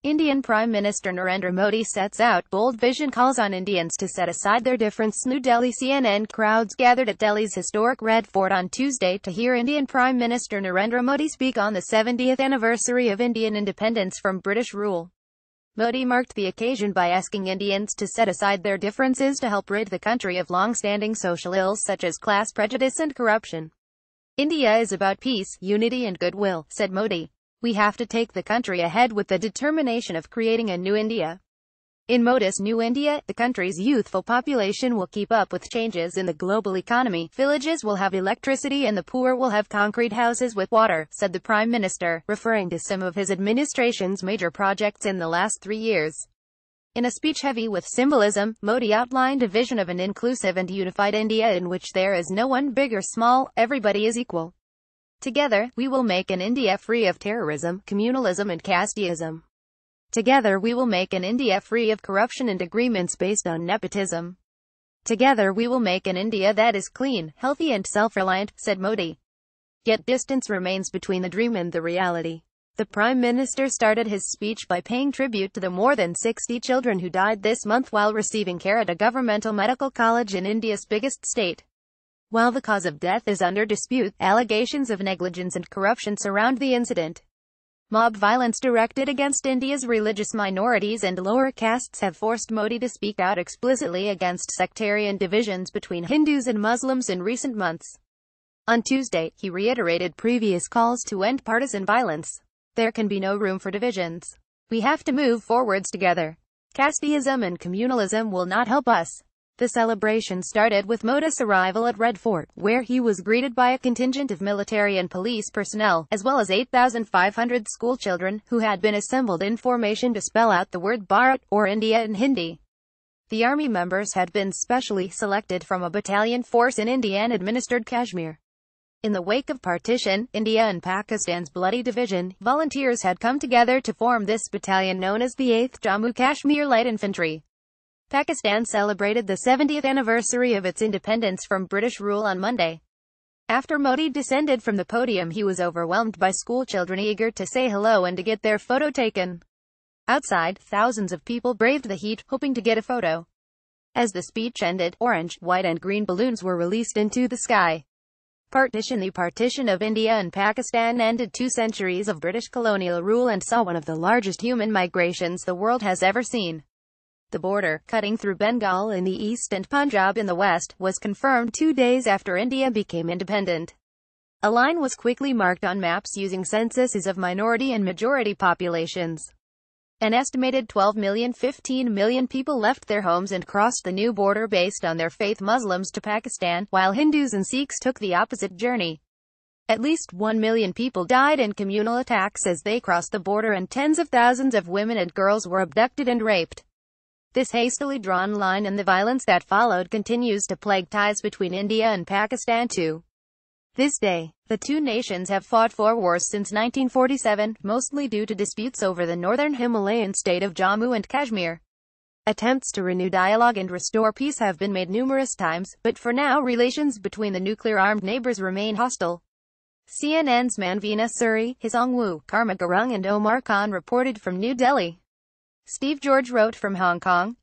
Indian Prime Minister Narendra Modi sets out bold vision, calls on Indians to set aside their difference. New Delhi. CNN crowds gathered at Delhi's historic Red Fort on Tuesday to hear Indian Prime Minister Narendra Modi speak on the 70th anniversary of Indian independence from British rule. Modi marked the occasion by asking Indians to set aside their differences to help rid the country of long-standing social ills such as class prejudice and corruption. India is about peace, unity and goodwill, said Modi. We have to take the country ahead with the determination of creating a new India. In Modi's New India, the country's youthful population will keep up with changes in the global economy, villages will have electricity and the poor will have concrete houses with water, said the Prime Minister, referring to some of his administration's major projects in the last 3 years. In a speech heavy with symbolism, Modi outlined a vision of an inclusive and unified India in which there is no one big or small, everybody is equal. Together, we will make an India free of terrorism, communalism and casteism. Together we will make an India free of corruption and agreements based on nepotism. Together we will make an India that is clean, healthy and self-reliant, said Modi. Yet distance remains between the dream and the reality. The Prime Minister started his speech by paying tribute to the more than 60 children who died this month while receiving care at a governmental medical college in India's biggest state. While the cause of death is under dispute, allegations of negligence and corruption surround the incident. Mob violence directed against India's religious minorities and lower castes have forced Modi to speak out explicitly against sectarian divisions between Hindus and Muslims in recent months. On Tuesday, he reiterated previous calls to end partisan violence. There can be no room for divisions. We have to move forwards together. Casteism and communalism will not help us. The celebration started with Modi's arrival at Red Fort, where he was greeted by a contingent of military and police personnel, as well as 8,500 schoolchildren, who had been assembled in formation to spell out the word Bharat, or India in Hindi. The army members had been specially selected from a battalion force in Indian-administered Kashmir. In the wake of partition, India and Pakistan's bloody division, volunteers had come together to form this battalion known as the 8th Jammu Kashmir Light Infantry. Pakistan celebrated the 70th anniversary of its independence from British rule on Monday. After Modi descended from the podium, he was overwhelmed by schoolchildren eager to say hello and to get their photo taken. Outside, thousands of people braved the heat, hoping to get a photo. As the speech ended, orange, white and green balloons were released into the sky. The partition of India and Pakistan ended 2 centuries of British colonial rule and saw one of the largest human migrations the world has ever seen. The border, cutting through Bengal in the east and Punjab in the west, was confirmed 2 days after India became independent. A line was quickly marked on maps using censuses of minority and majority populations. An estimated 15 million people left their homes and crossed the new border based on their faith, Muslims to Pakistan, while Hindus and Sikhs took the opposite journey. At least 1 million people died in communal attacks as they crossed the border, and tens of thousands of women and girls were abducted and raped. This hastily drawn line and the violence that followed continues to plague ties between India and Pakistan to this day. The two nations have fought 4 wars since 1947, mostly due to disputes over the northern Himalayan state of Jammu and Kashmir. Attempts to renew dialogue and restore peace have been made numerous times, but for now relations between the nuclear-armed neighbors remain hostile. CNN's Manveena Suri, Hisong Wu, Karma Gurung and Omar Khan reported from New Delhi. Steve George wrote from Hong Kong.